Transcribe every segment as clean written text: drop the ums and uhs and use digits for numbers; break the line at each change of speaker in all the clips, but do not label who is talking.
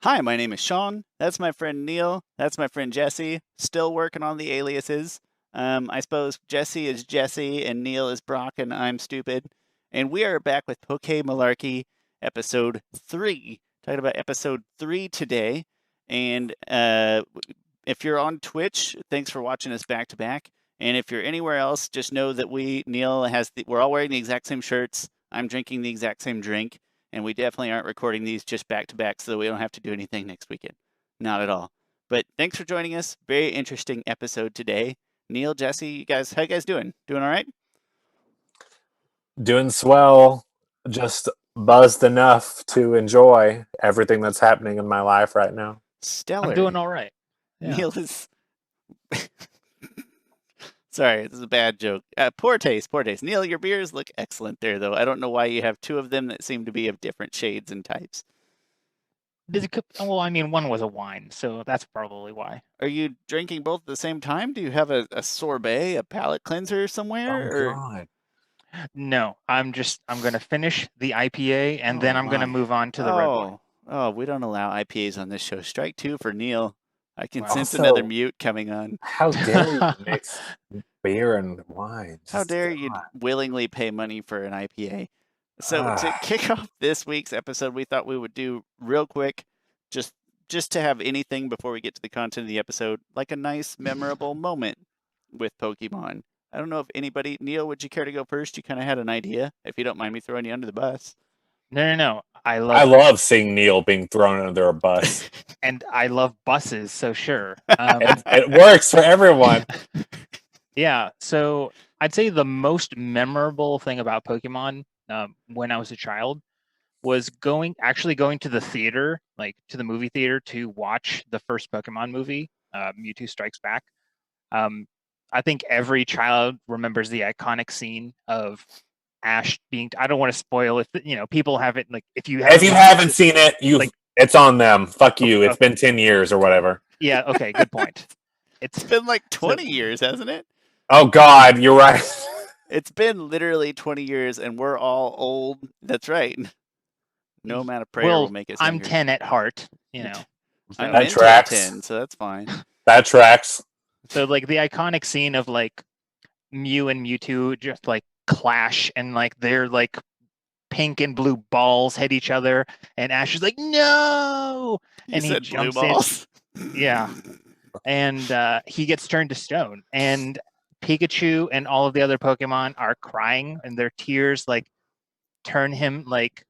Hi, my name is Sean. That's my friend Neil. That's my friend Jesse. Still working on the aliases. I suppose Jesse is Jesse and Neil is Brock and I'm stupid. And we are back with PokéMalarkey episode 3. Talking about episode 3 today. And if you're on Twitch, thanks for watching us back to back. And if you're anywhere else, just know that we're all wearing the exact same shirts. I'm drinking the exact same drink. And we definitely aren't recording these just back to back so that we don't have to do anything next weekend. Not at all. But thanks for joining us. Very interesting episode today. Neil, Jesse, how you guys doing? Doing all right?
Doing swell, just buzzed enough to enjoy everything that's happening in my life right now.
I'm
Stellar.
doing all right. Yeah.
Neil is. Sorry, this is a bad joke. Poor taste, poor taste. Neil, your beers look excellent there, though. I don't know why you have two of them that seem to be of different shades and types.
Well, I mean, one was a wine, so that's probably why.
Are you drinking both at the same time? Do you have a sorbet, a palate cleanser somewhere?
God.
No, I'm going to finish the IPA and then I'm going to move on to the red wine.
Oh, we don't allow IPAs on this show. Strike 2 for Neil. I can
Wow.
sense
Also,
another mute coming on.
How dare you mix beer and wine?
How dare you willingly pay money for an IPA? So to kick off this week's episode, we thought we would do real quick, just to have anything before we get to the content of the episode, like a nice, memorable moment with Pokemon. I don't know if anybody, Neil, would you care to go first? You kind of had an idea, if you don't mind me throwing you under the bus.
No.
I love seeing Neil being thrown under a bus.
And I love buses, so sure.
It works for everyone.
Yeah, so I'd say the most memorable thing about Pokemon when I was a child was actually going to the theater, like to the movie theater, to watch the first Pokemon movie, Mewtwo Strikes Back. I think every child remembers the iconic scene of Ash being. I don't want to spoil if people haven't, like, if you
haven't seen it, it's on them. Fuck you. It's been 10 years or whatever.
Yeah. Okay. Good point.
It's been like 20 years, hasn't it?
Oh God, you're right.
It's been literally 20 years, and we're all old. That's right. No amount of prayer will make us.
I'm 10 at heart.
I'm
that tracks.
10, so that's fine.
That tracks.
So, like, the iconic scene of, like, Mew and Mewtwo just, like, clash, and, like, they're, like, pink and blue balls hit each other, and Ash is like, no!
And he jumps balls?
in. Yeah. And he gets turned to stone. And Pikachu and all of the other Pokemon are crying, and their tears, like, turn him, like,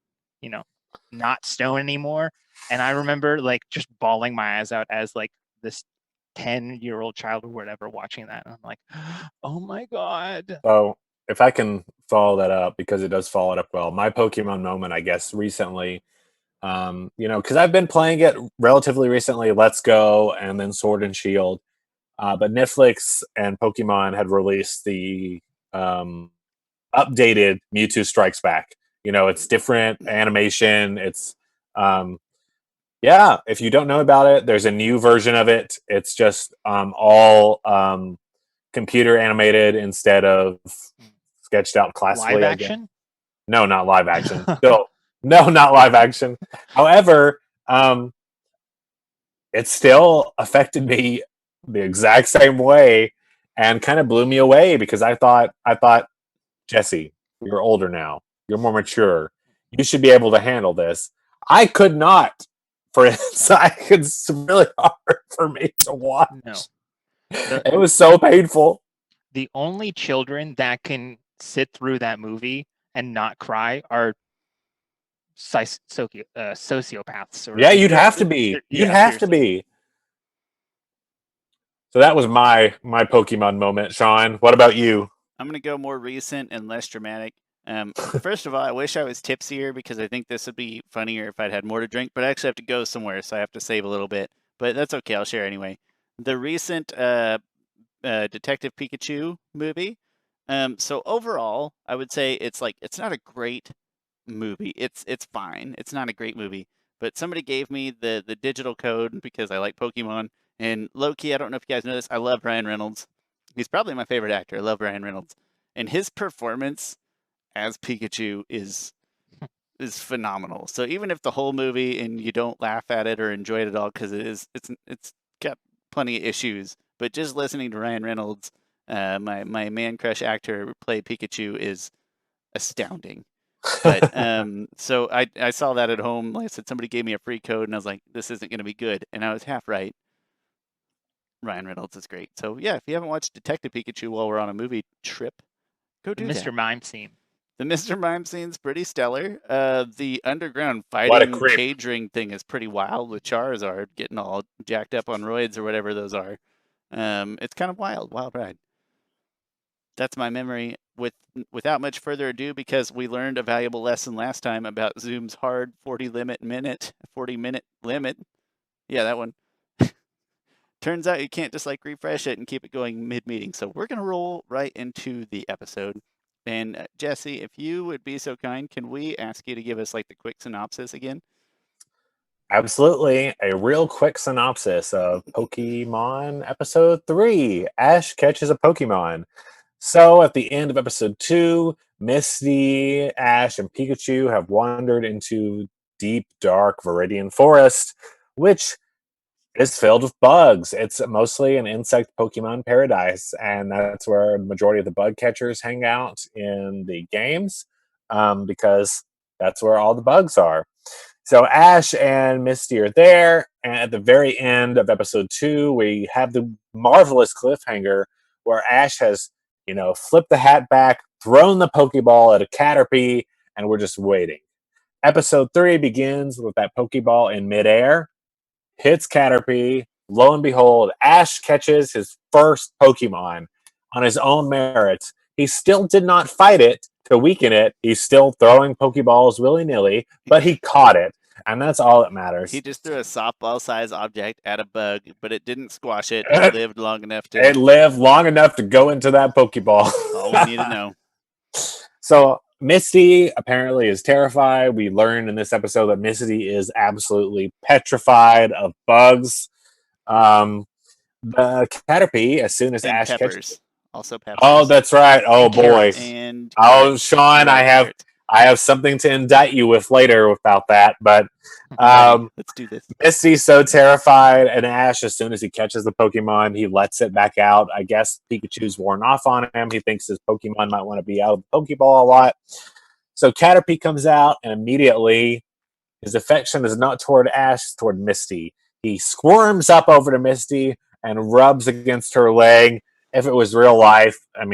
not stone anymore. And I remember, like, just bawling my eyes out as, like, this 10-year-old child or whatever watching that, and I'm like, oh my God.
So if I can follow that up, because it does follow it up well, my Pokemon moment, I guess, recently, because I've been playing it relatively recently, Let's Go and then Sword and Shield, but Netflix and Pokemon had released the updated Mewtwo Strikes Back. It's different animation. It's if you don't know about it, there's a new version of it. It's just all computer animated instead of sketched out classically.
Live action?
No, not live action. No, not live action. However, it still affected me the exact same way and kind of blew me away, because I thought, Jesse, you're older now. You're more mature. You should be able to handle this. I could not. It's really hard for me to watch.
No.
It was so painful.
The only children that can sit through that movie and not cry are sociopaths.
Yeah, you'd have to be. You'd have to be. So that was my Pokemon moment. Sean, what about you?
I'm going to go more recent and less dramatic. First of all, I wish I was tipsier, because I think this would be funnier if I'd had more to drink, but I actually have to go somewhere, so I have to save a little bit. But that's okay, I'll share anyway. The recent Detective Pikachu movie. So overall, I would say it's not a great movie. It's fine. It's not a great movie. But somebody gave me the digital code because I like Pokemon. And low-key, I don't know if you guys know this, I love Ryan Reynolds. He's probably my favorite actor. I love Ryan Reynolds. And his performance as Pikachu is is phenomenal. So even if the whole movie and you don't laugh at it or enjoy it at all, because it's got plenty of issues, but just listening to Ryan Reynolds, my man crush actor play Pikachu, is astounding. But so I saw that at home. Like I said, somebody gave me a free code, and I was like, this isn't going to be good, and I was half right. Ryan Reynolds is great. So yeah, if you haven't watched Detective Pikachu while we're on a movie trip, go do
The
that.
Mr. Mime scene.
The Mr. Mime scene's pretty stellar. The underground
What a
fighting
creep.
cage ring thing is pretty wild with Charizard getting all jacked up on roids or whatever those are. It's kind of wild ride. That's my memory. Without much further ado, because we learned a valuable lesson last time about Zoom's hard 40-minute limit. Yeah, that one. Turns out you can't just like refresh it and keep it going mid-meeting. So we're gonna roll right into the episode. And Jesse, if you would be so kind, can we ask you to give us like the quick synopsis again?
Absolutely. A real quick synopsis of Pokemon Episode 3. Ash catches a Pokemon. So at the end of Episode 2, Misty, Ash, and Pikachu have wandered into deep, dark Viridian Forest, which is filled with bugs. It's mostly an insect Pokemon paradise, and that's where the majority of the bug catchers hang out in the games, because that's where all the bugs are. So Ash and Misty are there, and at the very end of episode 2, we have the marvelous cliffhanger where Ash has, flipped the hat back, thrown the Pokeball at a Caterpie, and we're just waiting. Episode 3 begins with that Pokeball in midair, hits Caterpie. Lo and behold, Ash catches his first Pokemon on his own merits. He still did not fight it to weaken it. He's still throwing Pokeballs willy-nilly, but he caught it, and that's all that matters.
He just threw a softball-sized object at a bug, but it didn't squash it. It lived long enough to...
It lived long enough to go into that Pokeball.
All we need to know.
So Misty apparently is terrified. We learned in this episode that Misty is absolutely petrified of bugs. The Caterpie, as soon as
And
Ash
peppers.
catches...
Also peppers.
Oh, that's right. Oh, boy.
And
oh, Sean, I have something to indict you with later about that. But
let's do this.
Misty's so terrified, and Ash, as soon as he catches the Pokemon, he lets it back out. I guess Pikachu's worn off on him. He thinks his Pokemon might want to be out of the Pokeball a lot. So Caterpie comes out, and immediately his affection is not toward Ash, it's toward Misty. He squirms up over to Misty and rubs against her leg. If it was real life, I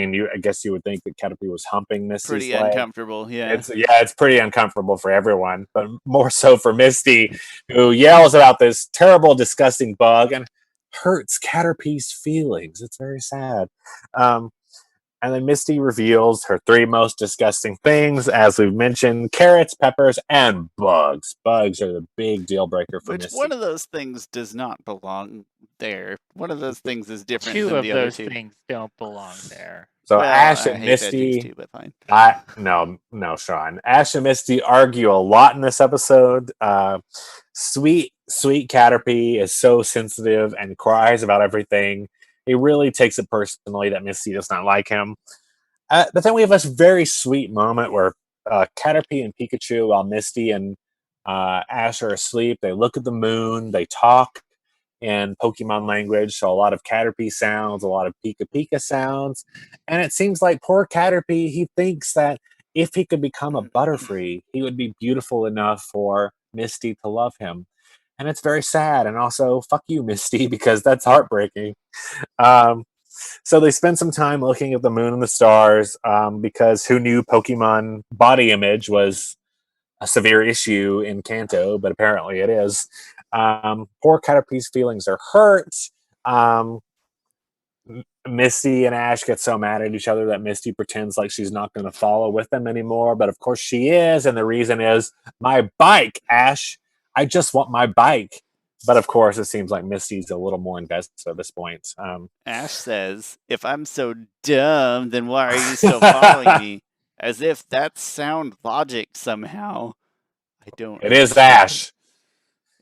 guess you would think that Caterpie was humping Misty's
pretty
leg.
Uncomfortable, yeah.
It's pretty uncomfortable for everyone, but more so for Misty, who yells about this terrible, disgusting bug and hurts Caterpie's feelings. It's very sad. And then Misty reveals her 3 most disgusting things, as we've mentioned: carrots, peppers, and bugs. Bugs are the big deal breaker for Misty.
One of those things does not belong there. One of those things is different
2
than
of
the other
those
2.
things don't belong there.
So
Well,
Ash
I
and
hate
Misty...
too, but fine.
No, Sean. Ash and Misty argue a lot in this episode. Sweet Caterpie is so sensitive and cries about everything. He really takes it personally that Misty does not like him. But then we have this very sweet moment where Caterpie and Pikachu, while Misty and Ash are asleep, they look at the moon, they talk in Pokemon language, so a lot of Caterpie sounds, a lot of Pika Pika sounds, and it seems like poor Caterpie, he thinks that if he could become a Butterfree, he would be beautiful enough for Misty to love him. And it's very sad, and also, fuck you, Misty, because that's heartbreaking. So they spend some time looking at the moon and the stars, because who knew Pokemon body image was a severe issue in Kanto, but apparently it is. Poor Caterpie's feelings are hurt. Misty and Ash get so mad at each other that Misty pretends like she's not going to follow with them anymore, but of course she is, and the reason is, my bike, Ash. I just want my bike. But of course, it seems like Misty's a little more invested at this point.
Ash says, if I'm so dumb, then why are you still following me? As if that's sound logic somehow. I don't.
It is Ash.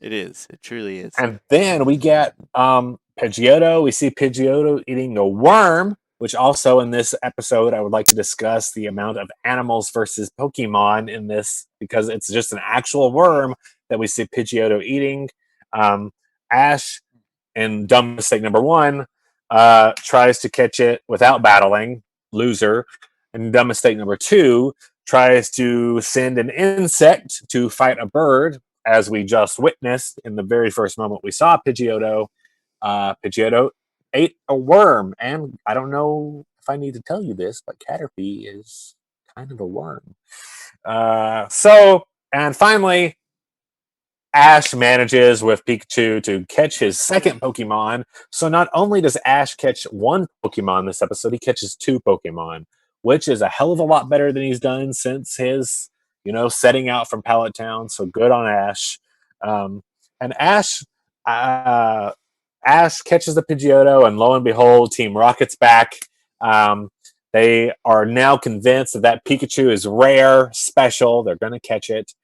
It is. It truly is.
And then we get Pidgeotto. We see Pidgeotto eating a worm, which also in this episode, I would like to discuss the amount of animals versus Pokemon in this, because it's just an actual worm that we see Pidgeotto eating. Ash, in dumb mistake number 1, tries to catch it without battling, loser. And dumb mistake number 2, tries to send an insect to fight a bird, as we just witnessed in the very first moment we saw Pidgeotto. Pidgeotto ate a worm, and I don't know if I need to tell you this, but Caterpie is kind of a worm. And finally, Ash manages with Pikachu to catch his second Pokemon. So not only does Ash catch one Pokemon this episode, he catches 2 Pokemon, which is a hell of a lot better than he's done since his, setting out from Pallet Town. So good on Ash. And Ash catches the Pidgeotto, and lo and behold, Team Rocket's back. They are now convinced that Pikachu is rare, special. They're going to catch it.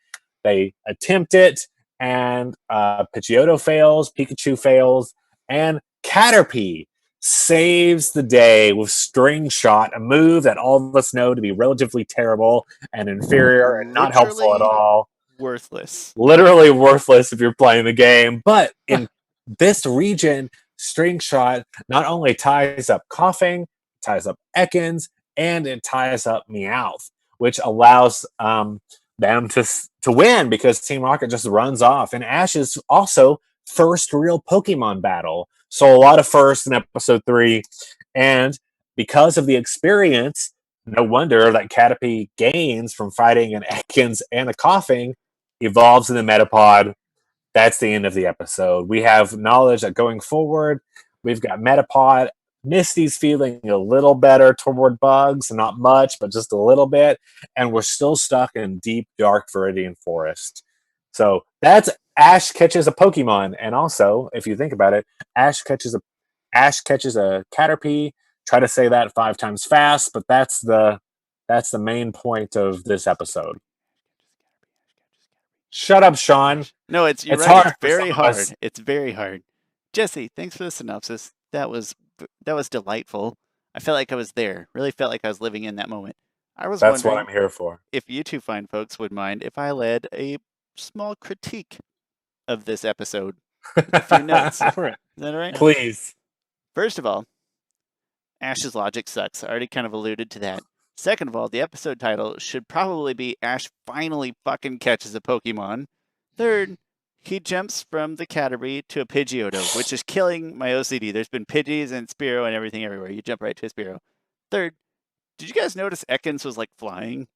They attempt it, and Pidgeotto fails, Pikachu fails, and Caterpie saves the day with String Shot, a move that all of us know to be relatively terrible and inferior and not helpful at all.
Worthless.
Literally worthless if you're playing the game. But in this region, String Shot not only ties up Coughing, ties up Ekans, and it ties up Meowth, which allows them to win, because Team Rocket just runs off. And Ash's also first real Pokemon battle. So a lot of firsts in episode 3. And because of the experience, no wonder that Caterpie gains from fighting an Ekans and a Coughing, evolves in the Metapod. That's the end of the episode. We have knowledge that going forward, we've got Metapod. Misty's feeling a little better toward bugs, not much, but just a little bit. And we're still stuck in deep, dark Viridian Forest. So that's Ash catches a Pokemon. And also, if you think about it, Ash catches a Caterpie. Try to say that 5 times fast, but that's the main point of this episode. Shut up, Sean.
No, it's
right.
Hard. It's very hard. It's very hard. Jesse, thanks for the synopsis. That was delightful. I felt like I was there. Really felt like I was living in that moment.
That's what I'm here for.
If you two fine folks would mind if I led a small critique of this episode. A few notes.
For it.
Is that all right?
Please.
First of all, Ash's logic sucks. I already kind of alluded to that. Second of all, the episode title should probably be Ash finally fucking catches a Pokemon. Third, he jumps from the Caterpie to a Pidgeotto, which is killing my OCD. There's been Pidgeys and Spearow and everything everywhere. You jump right to a Spearow. Third, did you guys notice Ekans was like flying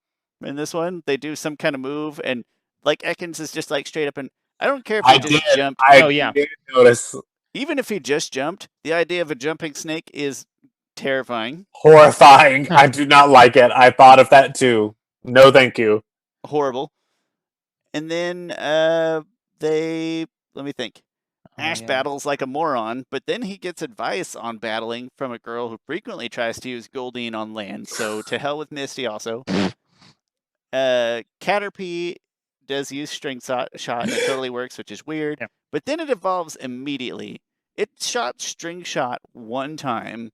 in this one? They do some kind of move, and like Ekans is just like straight up, and I don't care if he just jumped.
I did notice.
Even if he just jumped, the idea of a jumping snake is terrifying.
Horrifying. I do not like it. I thought of that too. No, thank you.
Horrible. And then let me think. Ash battles like a moron, but then he gets advice on battling from a girl who frequently tries to use Goldeen on land. So to hell with Misty also. Caterpie does use String Shot, and it totally works, which is weird. Yeah. But then it evolves immediately. It shot String Shot 1 time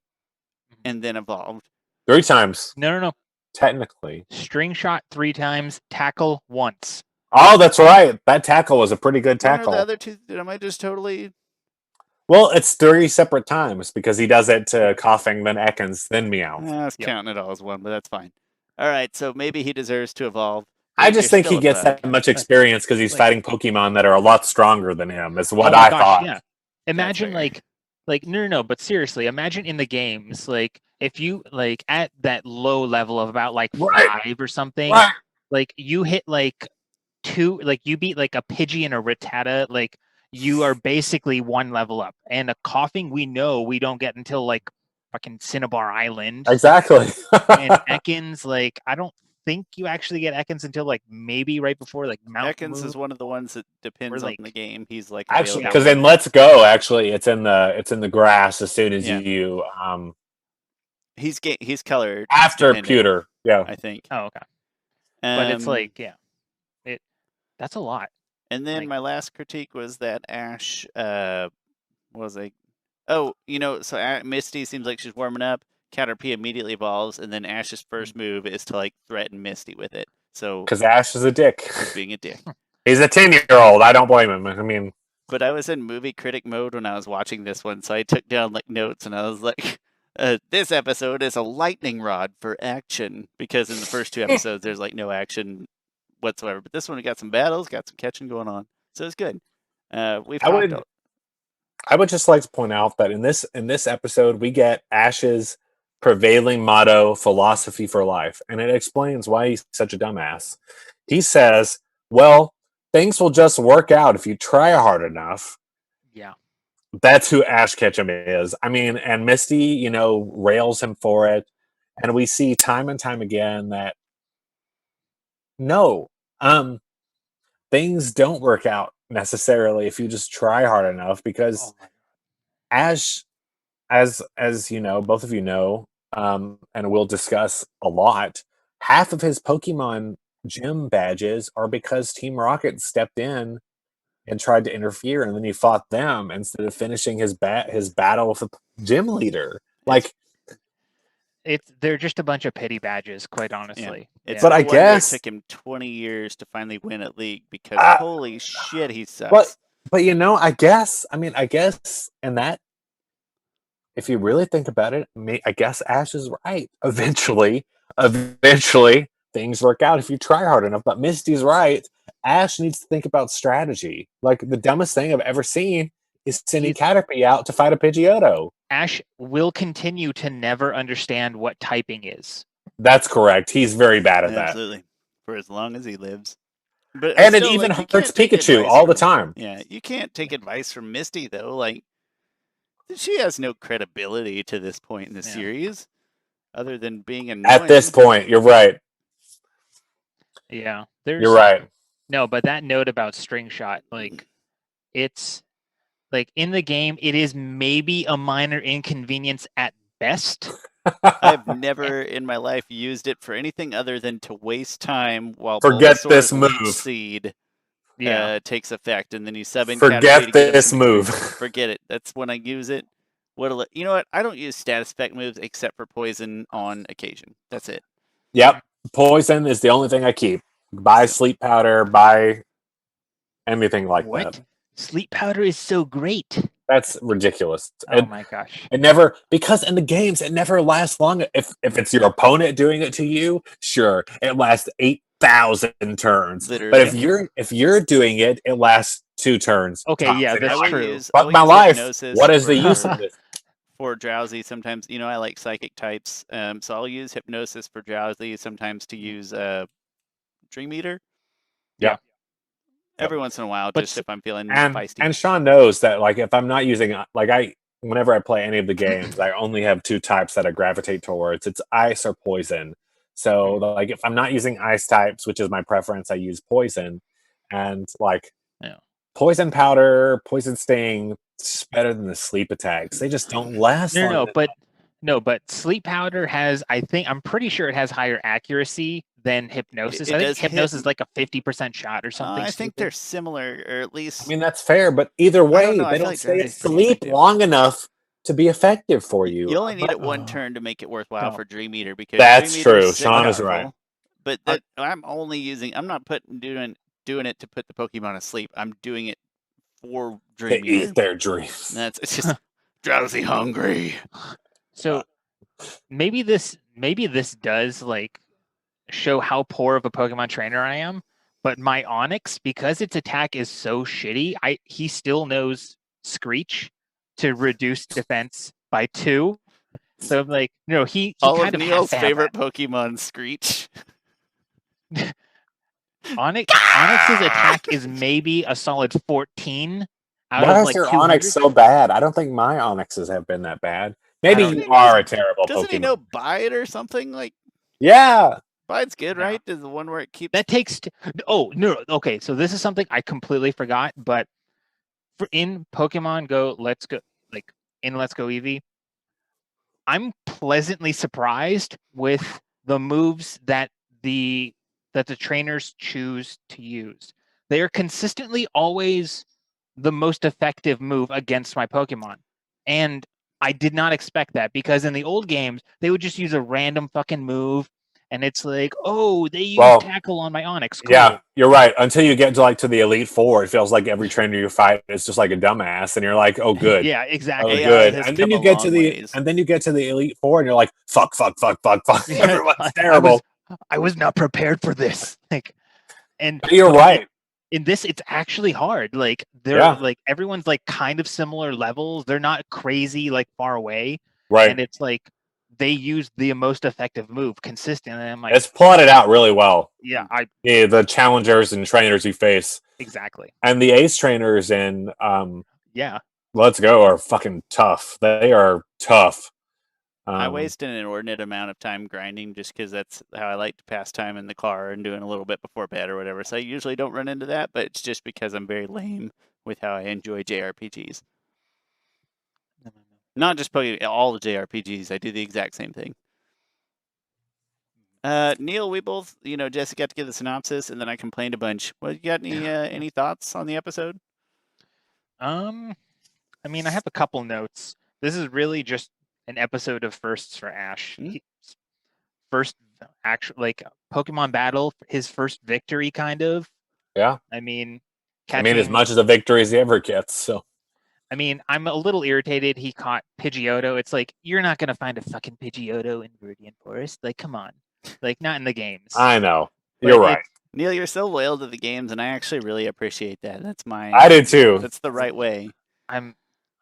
and then evolved.
3 times.
No.
Technically.
String Shot 3 times, tackle once.
Oh, that's right. That tackle was a pretty good tackle.
The other 2, am I just totally...
Well, it's 3 separate times, because he does it to Coughing, then Ekans, then Meowth.
I was counting it all as one, but that's fine. All right, so maybe he deserves to evolve.
I just think he gets that much experience because he's fighting Pokemon that are a lot stronger than him, is what I thought.
Yeah. Imagine no, but seriously, imagine in the games, like if you like at that low level of about like 5 or something, like you hit like 2, like you beat like a Pidgey and a Rattata, like you are basically 1 level up. And a Coughing, we know we don't get until like fucking Cinnabar Island.
Exactly.
And Ekans, like I don't think you actually get Ekans until like maybe right before like Mount
Ekans
Moon.
Is one of the ones that depends on the game. He's like
actually because in Let's Go, actually it's in the grass as soon as you
he's colored
after Pewter. Yeah,
I think.
Oh, okay. But it's like that's a lot.
And then my last critique was that Ash was so Misty seems like she's warming up. Caterpie immediately evolves, and then Ash's first move is to like threaten Misty with it. So
Because Ash is a dick.
he's being a dick.
He's a 10-year-old. I don't blame him. I mean,
But I was in movie critic mode when I was watching this one, so I took down like notes, and I was like, "This episode is a lightning rod for action," because in the first 2 episodes there's like no action whatsoever. But this one we got some battles, got some catching going on, so it's good. We've
I would just like to point out that in this episode we get Ash's prevailing motto, philosophy for life, and it explains why he's such a dumbass. He says, "Well, things will just work out if you try hard enough."
Yeah.
That's who Ash Ketchum is. I mean, and Misty, rails him for it, and we see time and time again that no, things don't work out necessarily if you just try hard enough, because Ash, as you know, both of you know, and we'll discuss a lot, half of his Pokemon gym badges are because Team Rocket stepped in and tried to interfere, and then he fought them instead of finishing his battle with the gym leader. Like,
they're just a bunch of pity badges, quite honestly.
Yeah.
But I guess
it took him 20 years to finally win at League, because holy shit, he sucks.
But I guess in that, if you really think about it, I guess Ash is right. Eventually, things work out if you try hard enough. But Misty's right. Ash needs to think about strategy. Like, the dumbest thing I've ever seen is sending Caterpie out to fight a Pidgeotto.
Ash will continue to never understand what typing is.
That's correct. He's very bad at that.
Absolutely. For as long as he lives. But
and it even hurts Pikachu all the time.
Yeah, you can't take advice from Misty, though. Like, she has no credibility to this point in the series, other than being annoying.
At this point, you're right.
Yeah.
You're right.
No, but that note about String Shot, like, it's like in the game, it is maybe a minor inconvenience at best.
I've never in my life used it for anything other than to waste time while
forget this move
seed takes effect, and then you sub in.
Forget this move.
Forget it. That's when I use it. You know what? I don't use status effect moves except for poison on occasion. That's it.
Yep, poison is the only thing I keep. Buy sleep powder. Buy anything like that.
Sleep powder is so great.
That's ridiculous.
Oh my gosh.
It never, because in the games it never lasts long. If it's your opponent doing it to you, sure, it lasts 8,000 turns.
Literally.
But if you're doing it, it lasts 2 turns.
Okay, yeah, that's true.
But my life, what is the use of this?
For Drowsy, sometimes, I like psychic types, so I'll use Hypnosis for Drowsy, sometimes to use Dream Eater.
Yeah.
Every once in a while, just if I'm feeling feisty.
And Sean knows that, like, if I'm not using, whenever I play any of the games, I only have 2 types that I gravitate towards. It's ice or poison. So, like, if I'm not using ice types, which is my preference, I use poison. And, like, poison powder, poison sting, it's better than the sleep attacks. They just don't last long.
But sleep powder has, I'm pretty sure it has higher accuracy than Hypnosis. I think Hypnosis is like a 50% shot or something.
I think they're similar, or at least.
I mean, that's fair, but either way, they don't stay asleep long enough to be effective for you.
You only need it 1 turn to make it worthwhile for Dream Eater, because
that's true. Sean is right.
But I'm only using. I'm not doing it to put the Pokemon asleep. I'm doing it for Dream Eater.
Eat their dreams.
It's just Drowsy hungry.
So maybe this does like show how poor of a Pokemon trainer I am, but my Onix, because its attack is so shitty, he still knows Screech to reduce defense by 2. So I'm like, he
all
kind
of
Neil's
favorite Pokemon, Screech.
Onix's attack is maybe a solid 14 out
Why
of
is
like
your
200?
Onix so bad? I don't think my Onixes have been that bad. Maybe you are a terrible Pokemon.
Doesn't he know Bite or something? Like,
yeah.
Bite's good, right? Is the one where it keeps...
That takes... Oh, no. Okay, so this is something I completely forgot, but in Pokemon Go, Let's Go Eevee, I'm pleasantly surprised with the moves that the trainers choose to use. They are consistently always the most effective move against my Pokemon. And I did not expect that, because in the old games they would just use a random fucking move, and it's like, oh, they use tackle on my Onyx. Cool.
Yeah, you're right. Until you get to the Elite Four, it feels like every trainer you fight is just like a dumbass, and you're like, oh good.
Yeah, exactly.
Oh,
AI
good.
has
And then
come
you
a
get to
long
the
ways.
Elite Four, and you're like, fuck.
Yeah,
Everyone's terrible.
I was not prepared for this. Like, and
But you're
but,
right.
like, in this, it's actually hard. Like, they're
Yeah.
like, everyone's like kind of similar levels. They're not crazy like far away.
Right.
And it's like they use the most effective move consistently. And I'm like,
It's plotted out really well.
yeah,
the challengers and trainers you face.
Exactly.
And the ace trainers in
yeah.
Let's Go are fucking tough. They are tough.
I waste an inordinate amount of time grinding just because that's how I like to pass time in the car and doing a little bit before bed or whatever. So I usually don't run into that, but it's just because I'm very lame with how I enjoy JRPGs. Not just Pokemon, all the JRPGs. I do the exact same thing. Neil, we both, Jesse got to give the synopsis, and then I complained a bunch. Well, you got any thoughts on the episode?
I mean, I have a couple notes. This is really just an episode of firsts for Ash. First actual Pokemon battle, his first victory, kind of.
Yeah.
I mean,
as much as a victory as he ever gets. So.
I mean, I'm a little irritated he caught Pidgeotto. It's like, you're not gonna find a fucking Pidgeotto in Viridian Forest. Like, come on. Like, not in the games.
I know. You're right.
Neil, you're so loyal to the games, and I actually really appreciate that. That's
I did too.
That's the right way.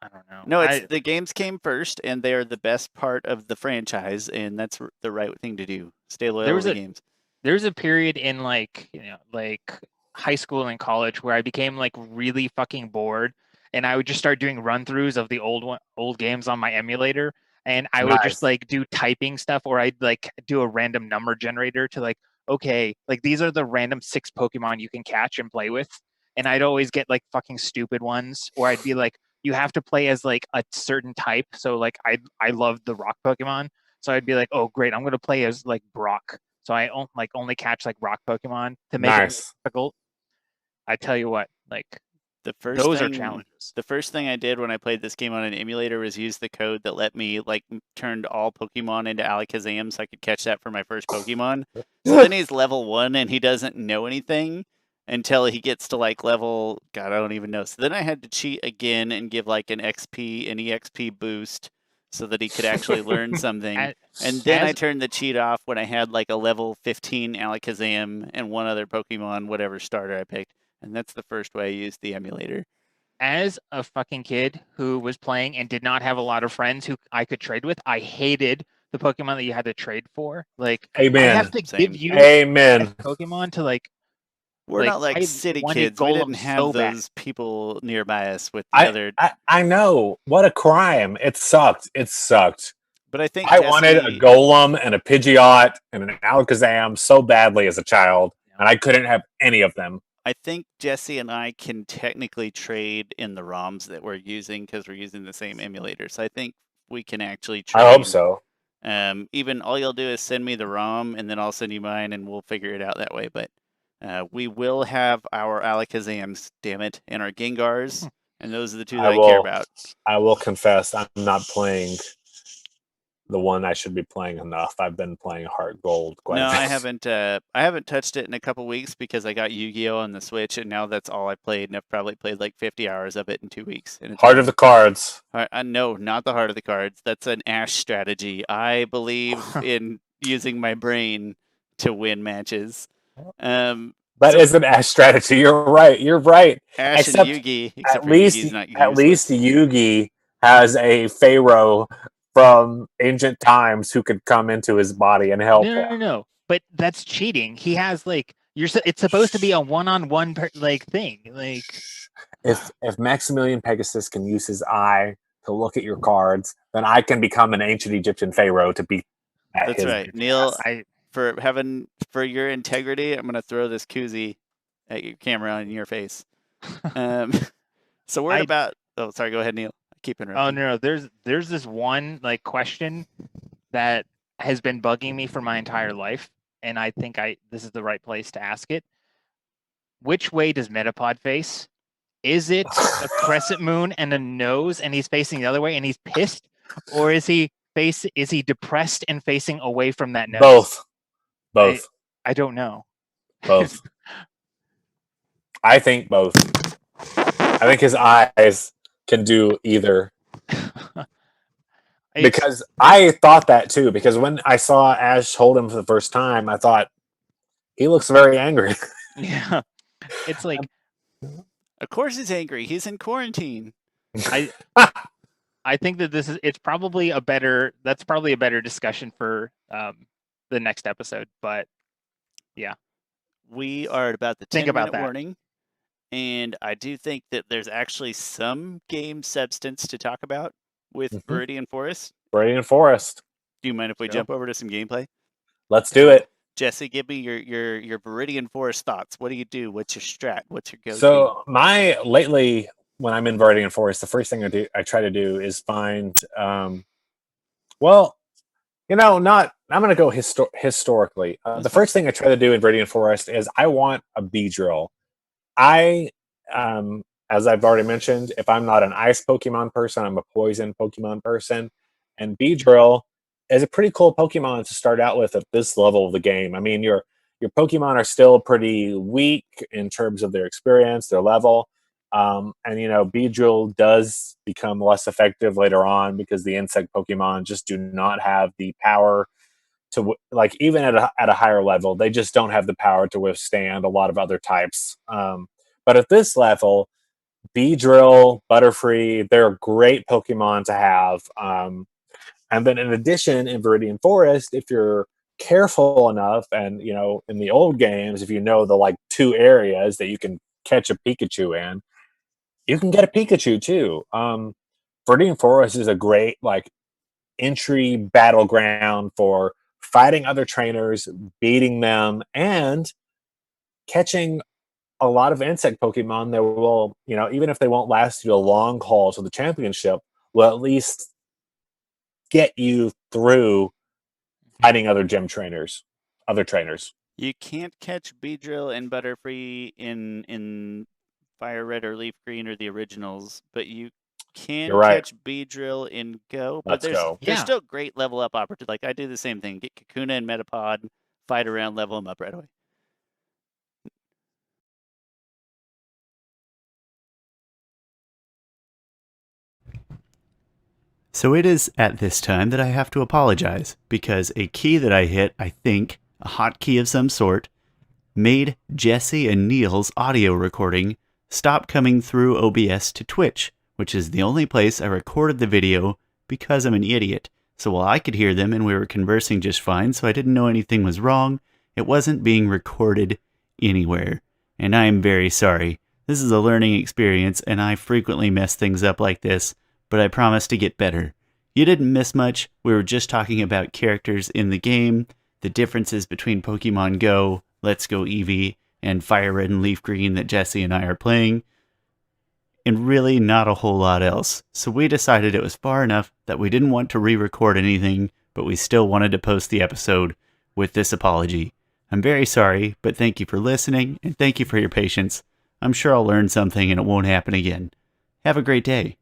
I don't know.
No, it's the games came first, and they are the best part of the franchise, and that's the right thing to do. Stay loyal to the games.
There's a period in high school and college where I became like really fucking bored, and I would just start doing run-throughs of the old games on my emulator, and I would just like do typing stuff, or I'd like do a random number generator to like, okay, like these are the random 6 Pokemon you can catch and play with, and I'd always get like fucking stupid ones, or I'd be like, you have to play as like a certain type. So like I loved the rock Pokemon, so I'd be like, oh great, I'm gonna play as like Brock. So I only catch like rock Pokemon to make it difficult. I tell you what, like those are challenges.
The first thing I did when I played this game on an emulator was use the code that let me like turned all Pokemon into Alakazam, so I could catch that for my first Pokemon. So then he's level 1 and he doesn't know anything until he gets to like level, God, I don't even know. So then I had to cheat again and give like an EXP boost so that he could actually learn something. And then I turned the cheat off when I had like a level 15 Alakazam and one other Pokemon, whatever starter I picked. And that's the first way I used the emulator.
As a fucking kid who was playing and did not have a lot of friends who I could trade with, I hated the Pokemon that you had to trade for. Like,
Amen.
I have to give you Pokemon to like.
We're not like city kids. We didn't have those people nearby us with the other.
I know. What a crime. It sucked.
But I think
I wanted a Golem and a Pidgeot and an Alakazam so badly as a child, and I couldn't have any of them.
I think Jesse and I can technically trade in the ROMs that we're using because we're using the same emulator. So I think we can actually trade.
I hope so.
Even all you'll do is send me the ROM, and then I'll send you mine, and we'll figure it out that way. But we will have our Alakazams, damn it, and our Gengars, and those are the two that I care about.
I will confess, I'm not playing the one I should be playing enough. I've been playing Heart Gold quite a bit.
I haven't touched it in a couple weeks because I got Yu-Gi-Oh on the Switch, and now that's all I played, and I've probably played like 50 hours of it in 2 weeks. And
Heart of the Cards.
No, not the Heart of the Cards. That's an Ash strategy. I believe in using my brain to win matches.
That is an Ash strategy. You're right.
Ash
except
and Yugi.
At least Yugi has a Pharaoh from ancient times who could come into his body and help him.
No. But that's cheating. He has like it's supposed to be a one-on-one thing. Like
if Maximilian Pegasus can use his eye to look at your cards, then I can become an ancient Egyptian pharaoh to beat.
That's right, Neil. For your integrity, I'm gonna throw this koozie at your camera in your face. So we're about. Oh, sorry. Go ahead, Neil. Keep interrupting.
Oh no, there's this one like question that has been bugging me for my entire life, and I think this is the right place to ask it. Which way does Metapod face? Is it a crescent moon and a nose, and he's facing the other way, and he's pissed, Or is he depressed and facing away from that nose?
Both.
I don't know.
Both. I think both. I think his eyes can do either. Because I thought that too. Because when I saw Ash hold him for the first time, I thought he looks very angry.
Yeah, it's like,
of course he's angry. He's in quarantine.
I think that it's probably a better discussion for the next episode. But yeah,
we are at about the 10-minute warning, and I do think that there's actually some game substance to talk about with Viridian Forest.
Viridian Forest.
Do you mind if we jump over to some gameplay?
Let's do it.
Jesse, give me your Viridian Forest thoughts. What do you do? What's your strat? What's your go-to?
So lately, when I'm in Viridian Forest, the first thing I try to do is find, I'm going to go historically. The first thing I try to do in Viridian Forest is I want a Beedrill. As I've already mentioned, if I'm not an ice Pokemon person, I'm a poison Pokemon person. And Beedrill is a pretty cool Pokemon to start out with at this level of the game. I mean, your Pokemon are still pretty weak in terms of their experience, their level. And Beedrill does become less effective later on because the insect Pokemon just do not have the power to, like, even at a higher level, they just don't have the power to withstand a lot of other types. But at this level, Beedrill, Butterfree, they're great Pokemon to have. And then in addition, in Viridian Forest, if you're careful enough, and in the old games, if you know the 2 areas that you can catch a Pikachu in, you can get a Pikachu too. Viridian Forest is a great entry battleground for fighting other trainers, beating them, and catching a lot of insect Pokemon that will, even if they won't last you a long haul to the championship, will at least get you through fighting other trainers.
You can't catch Beedrill and Butterfree in Fire Red or Leaf Green or the originals, but you can catch Beedrill in Go. But there's still great level up opportunity. I do the same thing. Get Kakuna and Metapod, fight around, level them up right away. So it is at this time that I have to apologize, because a key that I hit, I think, a hotkey of some sort, made Jesse and Neil's audio recording stop coming through OBS to Twitch, which is the only place I recorded the video because I'm an idiot. So while I could hear them and we were conversing just fine, so I didn't know anything was wrong, it wasn't being recorded anywhere. And I am very sorry. This is a learning experience, and I frequently mess things up like this, but I promise to get better. You didn't miss much. We were just talking about characters in the game, the differences between Pokemon Go, Let's Go Eevee, and Fire Red and Leaf Green that Jesse and I are playing, and really not a whole lot else. So we decided it was far enough that we didn't want to re-record anything, but we still wanted to post the episode with this apology. I'm very sorry, but thank you for listening, and thank you for your patience. I'm sure I'll learn something and it won't happen again. Have a great day.